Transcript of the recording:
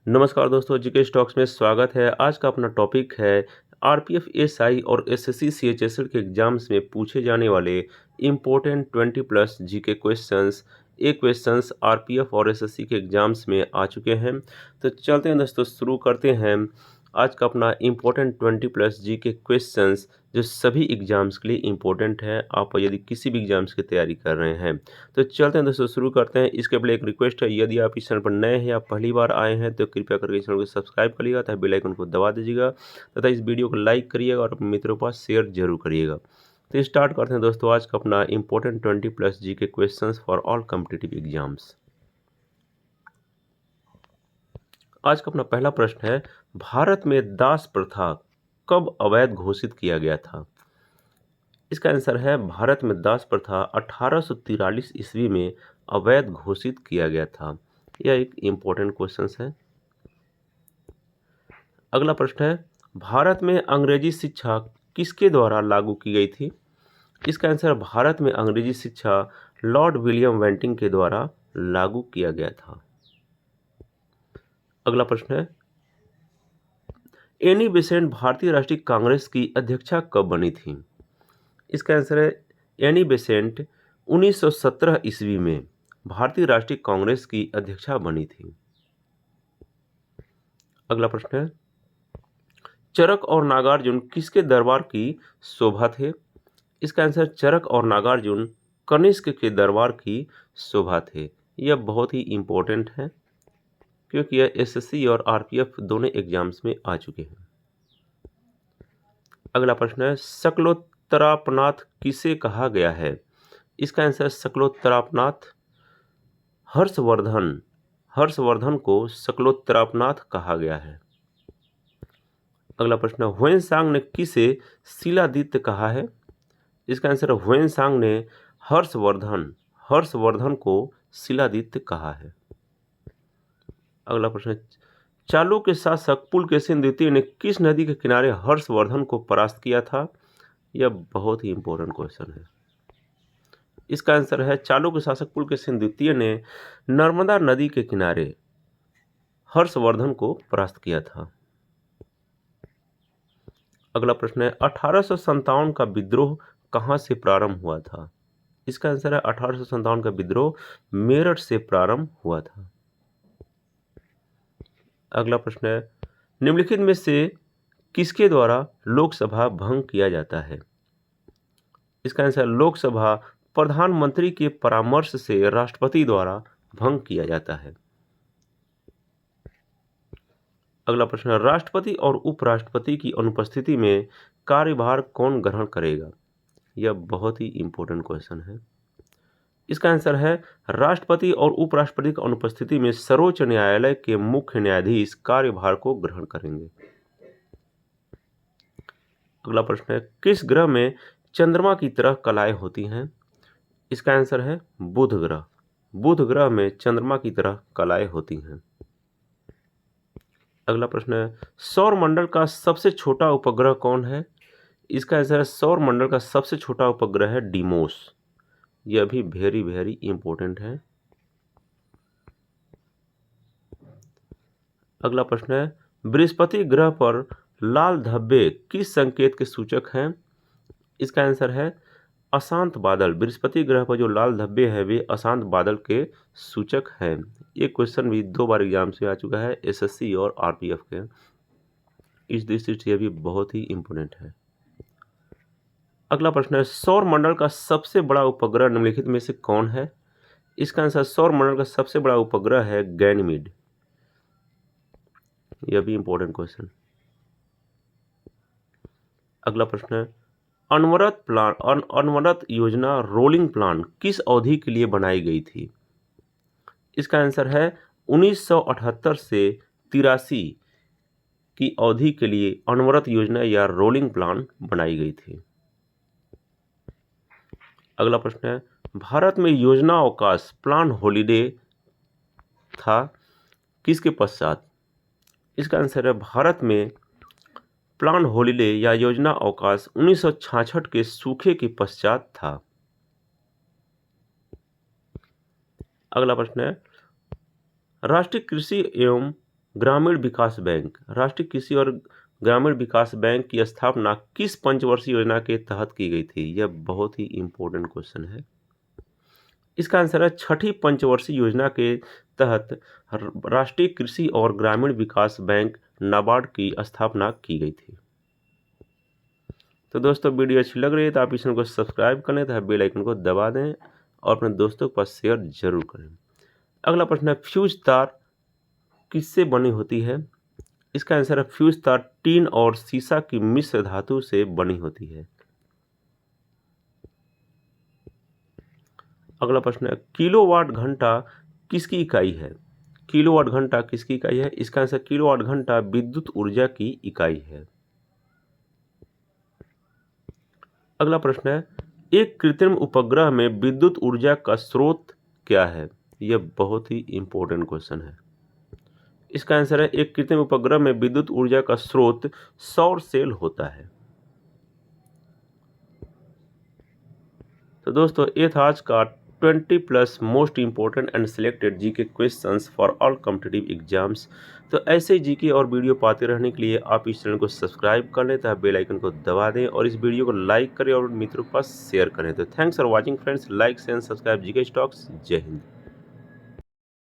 नमस्कार दोस्तों, GK stocks में स्वागत है। आज का अपना टॉपिक है आरपीएफ एसआई और एसएससी सीएचएसएल के एग्जाम्स में पूछे जाने वाले इम्पोर्टेंट 20 प्लस जीके क्वेश्चंस। ये क्वेश्चंस आरपीएफ और एसएससी के एग्जाम्स में आ चुके हैं। तो चलते हैं दोस्तों, शुरू करते हैं आज का अपना इम्पोर्टेंट 20 प्लस जीके क्वेश्चंस, जो सभी एग्जाम्स के लिए इम्पोर्टेंट है। आप यदि किसी भी एग्जाम्स की तैयारी कर रहे हैं तो चलते हैं दोस्तों, शुरू करते हैं। इसके पहले एक रिक्वेस्ट है, यदि आप इस चैनल पर नए हैं या पहली बार आए हैं तो कृपया करके इस चैनल को सब्सक्राइब करिएगा तथा बेल आइकन को दबा दीजिएगा तथा इस वीडियो को लाइक करिएगा और अपने मित्रों के पास शेयर जरूर करिएगा। तो स्टार्ट करते हैं दोस्तों आज का अपना इम्पोर्टेंट 20 प्लस जी के question for all competitive exams. आज का अपना पहला प्रश्न है, भारत में दास प्रथा कब अवैध घोषित किया गया था? इसका आंसर है, भारत में दास प्रथा 1843 ईस्वी में अवैध घोषित किया गया था। यह एक इम्पोर्टेंट क्वेश्चन है। अगला प्रश्न है, भारत में अंग्रेजी शिक्षा किसके द्वारा लागू की गई थी? इसका आंसर, भारत में अंग्रेजी शिक्षा लॉर्ड विलियम बेंटिंक के द्वारा लागू किया गया था। अगला प्रश्न है, एनी बेसेंट भारतीय राष्ट्रीय कांग्रेस की अध्यक्षा कब बनी थी? इसका आंसर है, एनी बेसेंट 1917 ईस्वी में भारतीय राष्ट्रीय कांग्रेस की अध्यक्षा बनी थी। अगला प्रश्न है, चरक और नागार्जुन किसके दरबार की शोभा थे? इसका आंसर, चरक और नागार्जुन कनिष्क के दरबार की शोभा थे। यह बहुत ही इंपॉर्टेंट है क्योंकि यह एसएससी और आरपीएफ दोनों एग्जाम्स में आ चुके हैं। अगला प्रश्न है, शकलोत्तरापनाथ किसे कहा गया है? इसका आंसर, शकलोत्तरापनाथ हर्षवर्धन को शकलोत्तरापनाथ कहा गया है। अगला प्रश्न, ह्वेनसांग ने किसे शिलादित्य कहा है? इसका आंसर, ह्वेनसांग ने हर्षवर्धन को शिलादित्य कहा है। अगला प्रश्न, चालुक्य शासक पुलकेशिन द्वितीय ने किस नदी के किनारे हर्षवर्धन को परास्त किया था? यह बहुत ही इंपॉर्टेंट क्वेश्चन है। इसका आंसर है, चालुक्य शासक पुलकेशिन द्वितीय ने नर्मदा नदी के किनारे हर्षवर्धन को परास्त किया था। अगला प्रश्न है, 1857 का विद्रोह कहां से प्रारंभ हुआ था? इसका आंसर है, 1857 का विद्रोह मेरठ से प्रारंभ हुआ था। अगला प्रश्न है, निम्नलिखित में से किसके द्वारा लोकसभा भंग किया जाता है? इसका आंसर, लोकसभा प्रधानमंत्री के परामर्श से राष्ट्रपति द्वारा भंग किया जाता है। अगला प्रश्न है, राष्ट्रपति और उपराष्ट्रपति की अनुपस्थिति में कार्यभार कौन ग्रहण करेगा? यह बहुत ही इंपॉर्टेंट क्वेश्चन है। इसका आंसर है, राष्ट्रपति और उपराष्ट्रपति की अनुपस्थिति में सर्वोच्च न्यायालय के मुख्य न्यायाधीश कार्यभार को ग्रहण करेंगे। अगला प्रश्न है, किस ग्रह में चंद्रमा की तरह कलाएं होती हैं? इसका आंसर है, बुध ग्रह। बुध ग्रह में चंद्रमा की तरह कलाएं होती हैं। अगला प्रश्न है, सौर मंडल का सबसे छोटा उपग्रह कौन है? इसका आंसर है, सौर मंडल का सबसे छोटा उपग्रह है डीमोस। यह भी वेरी वेरी इंपॉर्टेंट है। अगला प्रश्न है, बृहस्पति ग्रह पर लाल धब्बे किस संकेत के सूचक हैं? इसका आंसर है, अशांत बादल। बृहस्पति ग्रह पर जो लाल धब्बे हैं वे अशांत बादल के सूचक हैं। ये क्वेश्चन भी 2 बार एग्जाम से आ चुका है, एसएससी और आरपीएफ के। इस दृष्टि से यह भी बहुत ही इंपॉर्टेंट है। अगला प्रश्न है, सौर मंडल का सबसे बड़ा उपग्रह निम्नलिखित में से कौन है? इसका आंसर, सौर मंडल का सबसे बड़ा उपग्रह है गैनीमेड। यह भी इंपॉर्टेंट क्वेश्चन। अगला प्रश्न है, अनवरत योजना रोलिंग प्लान किस अवधि के लिए बनाई गई थी? इसका आंसर है, 1978 से 83 की अवधि के लिए अनवरत योजना या रोलिंग प्लान बनाई गई थी। अगला प्रश्न है, भारत में योजना अवकाश प्लान हॉलिडे था किसके पश्चात? इसका आंसर है, भारत में प्लान हॉलिडे या योजना अवकाश 1966 के सूखे के पश्चात था। अगला प्रश्न है, राष्ट्रीय कृषि एवं ग्रामीण विकास बैंक, राष्ट्रीय कृषि और ग्रामीण विकास बैंक की स्थापना किस पंचवर्षीय योजना के तहत की गई थी? यह बहुत ही इंपॉर्टेंट क्वेश्चन है। इसका आंसर है छठी पंचवर्षीय योजना के तहत राष्ट्रीय कृषि और ग्रामीण विकास बैंक नाबार्ड की स्थापना की गई थी। तो दोस्तों वीडियो अच्छी लग रही है तो आप इस चैनल को सब्सक्राइब कर लें तथा बेल आइकन को दबा दें और अपने दोस्तों के पास शेयर जरूर करें। अगला प्रश्न है फ्यूज तार किससे बनी होती है? इसका आंसर है फ्यूज तार टीन और सीसा की मिश्र धातु से बनी होती है। अगला प्रश्न है किलोवाट घंटा किसकी इकाई है? किलोवाट घंटा किसकी इकाई है? इसका आंसर किलोवाट घंटा विद्युत ऊर्जा की इकाई है। अगला प्रश्न है एक कृत्रिम उपग्रह में विद्युत ऊर्जा का स्रोत क्या है? यह बहुत ही इंपॉर्टेंट क्वेश्चन है। इसका आंसर है एक कृत्रिम उपग्रह में विद्युत ऊर्जा का स्रोत सौर सेल होता है। तो दोस्तों ये था आज का 20+ most important and selected GK questions for all competitive exams. तो ऐसे जीके और वीडियो पाते रहने के लिए आप इस चैनल को सब्सक्राइब कर लें तथा बेल आइकन को दबा दें और इस वीडियो को लाइक करें और मित्रों के पास शेयर करें। तो thanks for watching friends, like share subscribe GK stocks. जय हिंद।